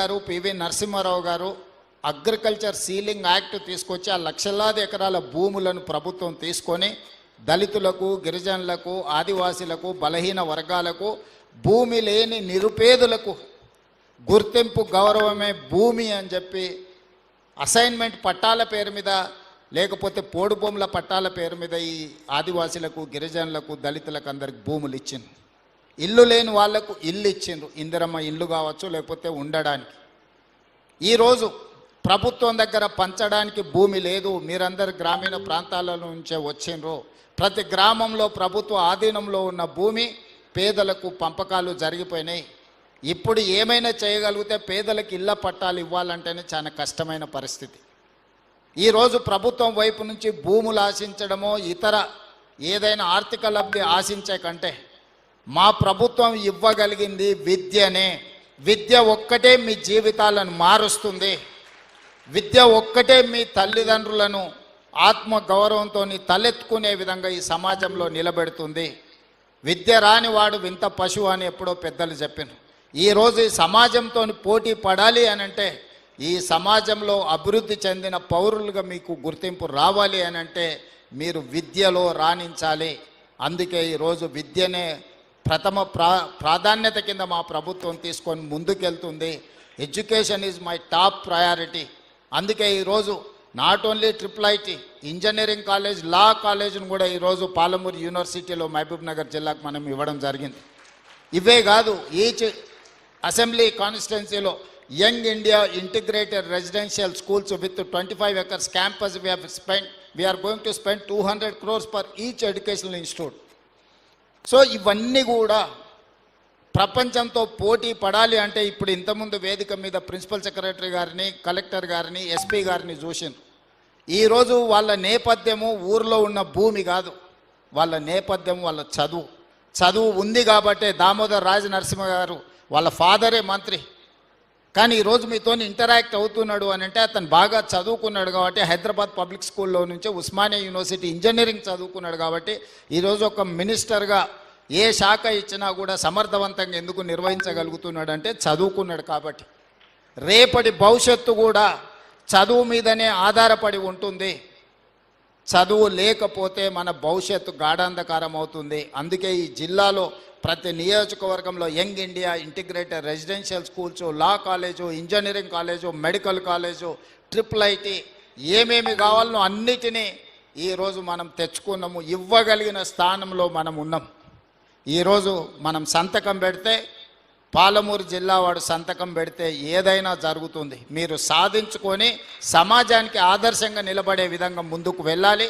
గారు పివి నరసింహారావు గారు agriculture ceiling act తీసుకొచ్చి ఆ లక్షలాది ఎకరాల భూములను ప్రభుత్వం తీసుకొని దళితులకు, గిరిజనులకు, ఆదివాసీలకు, బలహీన వర్గాలకు, భూమి లేని నిరుపేదలకు గుర్తింపు గౌరవమే భూమి అని చెప్పి అసైన్మెంట్ పట్టాల పేరు మీద లేకపోతే పోడు భూముల పట్టాల పేరు మీద ఈ ఆదివాసీలకు, గిరిజనులకు, దళితులకు అందరికి భూములు ఇచ్చిండ్రు. ఇల్లు లేని వాళ్లకు ఇల్లు ఇచ్చిండ్రు, ఇందిరమ్మ ఇల్లు కావచ్చు లేకపోతే ఉండడానికి. ఈరోజు ప్రభుత్వం దగ్గర పంచడానికి భూమి లేదు. మీరందరు గ్రామీణ ప్రాంతాల నుంచే వచ్చిండ్రు. ప్రతి గ్రామంలో ప్రభుత్వ ఆధీనంలో ఉన్న భూమి పేదలకు పంపకాలు జరిగిపోయినాయి. ఇప్పుడు ఏమైనా చేయగలిగితే పేదలకు ఇళ్ల పట్టాలు ఇవ్వాలంటేనే చాలా కష్టమైన పరిస్థితి. ఈరోజు ప్రభుత్వం వైపు నుంచి భూములు ఆశించడమో ఇతర ఏదైనా ఆర్థిక లబ్ధి ఆశించే కంటే మా ప్రభుత్వం ఇవ్వగలిగింది విద్యనే. విద్య ఒక్కటే మీ జీవితాలను మారుస్తుంది. విద్య ఒక్కటే మీ తల్లిదండ్రులను ఆత్మ గౌరవంతో తలెత్తుకునే విధంగా ఈ సమాజంలో నిలబెడుతుంది. విద్య రాని వాడు వింత పశువు అని ఎప్పుడో పెద్దలు చెప్పారు. ఈరోజు ఈ సమాజంతో పోటీ పడాలి అని అంటే, ఈ సమాజంలో అభివృద్ధి చెందిన పౌరులుగా మీకు గుర్తింపు రావాలి అని అంటే మీరు విద్యలో రాణించాలి. అందుకే ఈరోజు విద్యనే ప్రథమ ప్రాధాన్యత కింద మా ప్రభుత్వం తీసుకొని ముందుకెళ్తుంది. Education is my top priority. అందుకే ఈరోజు not only IIIT engineering college, law కాలేజ్ను కూడా ఈరోజు పాలమూరు యూనివర్సిటీలో మహబూబ్ నగర్ జిల్లాకు మనం ఇవ్వడం జరిగింది. ఇవే కాదు, ఈచ్ అసెంబ్లీ కాన్స్టిట్యున్సీలో young India integrated residential schools with 25 acres campus we are going to spend 200 crores for each educational institute. So ఇవన్నీ కూడా ప్రపంచంతో పోటీ పడాలి అంటే ఇప్పుడు ఇంతకుముందు వేదిక మీద ప్రిన్సిపల్ సెక్రటరీ గారిని, కలెక్టర్ గారిని, ఎస్పీ గారిని చూసిండ్రు. ఈరోజు వాళ్ళ నేపథ్యము ఊర్లో ఉన్న భూమి కాదు, వాళ్ళ నేపథ్యం వాళ్ళ చదువు ఉంది. కాబట్టే దామోదర్ రాజ నరసింహ గారు వాళ్ళ ఫాదరే మంత్రి, కానీ ఈరోజు మీతో ఇంటరాక్ట్ అవుతున్నాడు అని అంటే అతను బాగా చదువుకున్నాడు కాబట్టి, హైదరాబాద్ పబ్లిక్ స్కూల్లో నుంచి ఉస్మానియా యూనివర్సిటీ ఇంజనీరింగ్ చదువుకున్నాడు కాబట్టి ఈరోజు ఒక మినిస్టర్గా ఏ శాఖ ఇచ్చినా కూడా సమర్థవంతంగా ఎందుకు నిర్వహించగలుగుతున్నాడు అంటే చదువుకున్నాడు కాబట్టి. రేపటి భవిష్యత్తు కూడా చదువు మీదనే ఆధారపడి ఉంటుంది. చదువు లేకపోతే మన భవిష్యత్తు గాఢాంధకారం అవుతుంది. అందుకే ఈ జిల్లాలో ప్రతి నియోజకవర్గంలో young India integrated residential schools, లా college, engineering college, medical college, IIIT ఏమేమి కావాలనో అన్నిటినీ ఈరోజు మనం తెచ్చుకున్నాము. ఇవ్వగలిగిన స్థానంలో మనం ఉన్నాం. ఈరోజు మనం సంతకం పెడితే, పాలమూరు జిల్లా వాడు సంతకం పెడితే ఏదైనా జరుగుతుంది. మీరు సాధించుకొని సమాజానికి ఆదర్శంగా నిలబడే విధంగా ముందుకు వెళ్ళాలి.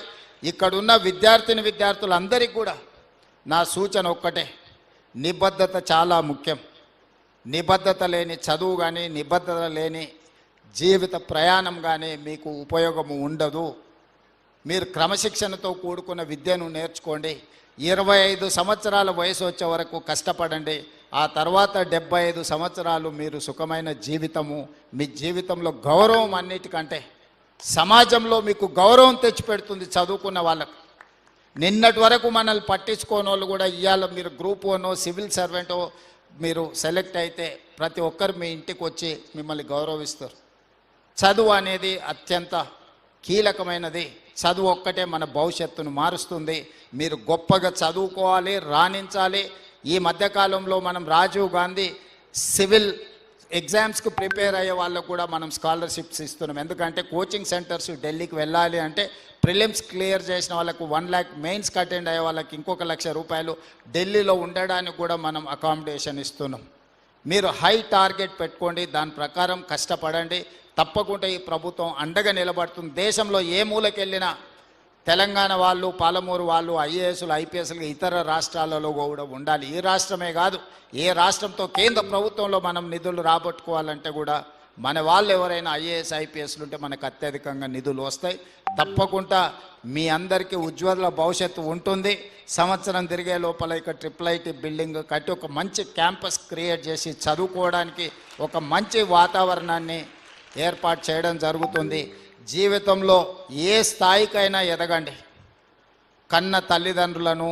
ఇక్కడున్న విద్యార్థులందరికీ కూడా నా సూచన ఒక్కటే, నిబద్ధత చాలా ముఖ్యం. నిబద్ధత లేని చదువు కానీ, నిబద్ధత లేని జీవిత ప్రయాణం కానీ మీకు ఉపయోగము ఉండదు. మీరు క్రమశిక్షణతో కూడుకున్న విద్యను నేర్చుకోండి. 25 సంవత్సరాల వయసు వచ్చే వరకు కష్టపడండి. ఆ తర్వాత 75 సంవత్సరాలు మీరు సుఖమైన జీవితము, మీ జీవితంలో గౌరవం అన్నిటికంటే సమాజంలో మీకు గౌరవం తెచ్చిపెడుతుంది చదువుకున్న వాళ్ళకు. నిన్నటి వరకు మనల్ని పట్టించుకోని వాళ్ళు కూడా ఇవాళ మీరు గ్రూప్ 1 సివిల్ సర్వెంటో మీరు సెలెక్ట్ అయితే ప్రతి ఒక్కరు మీ ఇంటికి వచ్చి మిమ్మల్ని గౌరవిస్తారు. చదువు అనేది అత్యంత కీలకమైనది. చదువు ఒక్కటే మన భవిష్యత్తును మారుస్తుంది. మీరు గొప్పగా చదువుకోవాలి, రాణించాలి. ఈ మధ్యకాలంలో మనం రాజీవ్ గాంధీ సివిల్ ఎగ్జామ్స్కి ప్రిపేర్ అయ్యే వాళ్ళకు కూడా మనం స్కాలర్షిప్స్ ఇస్తున్నాం. ఎందుకంటే కోచింగ్ సెంటర్స్ ఢిల్లీకి వెళ్ళాలి అంటే ప్రిలిమ్స్ క్లియర్ చేసిన వాళ్ళకు 1 lakh, మెయిన్స్కి అటెండ్ అయ్యే వాళ్ళకి ఇంకొక 1 లక్ష రూపాయలు ఢిల్లీలో ఉండడానికి కూడా మనం అకామిడేషన్ ఇస్తున్నాం. మీరు హై టార్గెట్ పెట్టుకోండి, దాని ప్రకారం కష్టపడండి. తప్పకుండా ఈ ప్రభుత్వం అండగా నిలబడుతుంది. దేశంలో ఏ మూలకి వెళ్ళినా తెలంగాణ వాళ్ళు, పాలమూరు వాళ్ళు IASలు, IPSలు ఇతర రాష్ట్రాలలో కూడా ఉండాలి. ఈ రాష్ట్రమే కాదు, ఏ రాష్ట్రంతో కేంద్ర ప్రభుత్వంలో మనం నిధులు రాబట్టుకోవాలంటే కూడా మన వాళ్ళు ఎవరైనా IAS, IPSలు ఉంటే మనకు అత్యధికంగా నిధులు వస్తాయి. తప్పకుండా మీ అందరికీ ఉజ్వల భవిష్యత్తు ఉంటుంది. సంవత్సరం తిరిగే లోపల ఇక IIIT బిల్డింగ్ కట్టి ఒక మంచి క్యాంపస్ క్రియేట్ చేసి చదువుకోవడానికి ఒక మంచి వాతావరణాన్ని ఏర్పాటు చేయడం జరుగుతుంది. జీవితంలో ఏ స్థాయికైనా ఎదగండి. కన్న తల్లిదండ్రులను,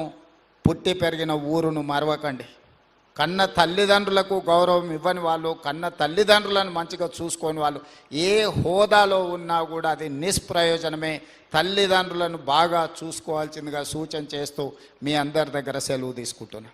పుట్టి పెరిగిన ఊరును మరవకండి. కన్న తల్లిదండ్రులకు గౌరవం ఇవ్వని వాళ్ళు, కన్న తల్లిదండ్రులను మంచిగా చూసుకొని వాళ్ళు ఏ హోదాలో ఉన్నా కూడా అది నిష్ప్రయోజనమే. తల్లిదండ్రులను బాగా చూసుకోవాల్సిందిగా సూచన చేస్తూ మీ అందరి దగ్గర సెలవు తీసుకుంటున్నాను.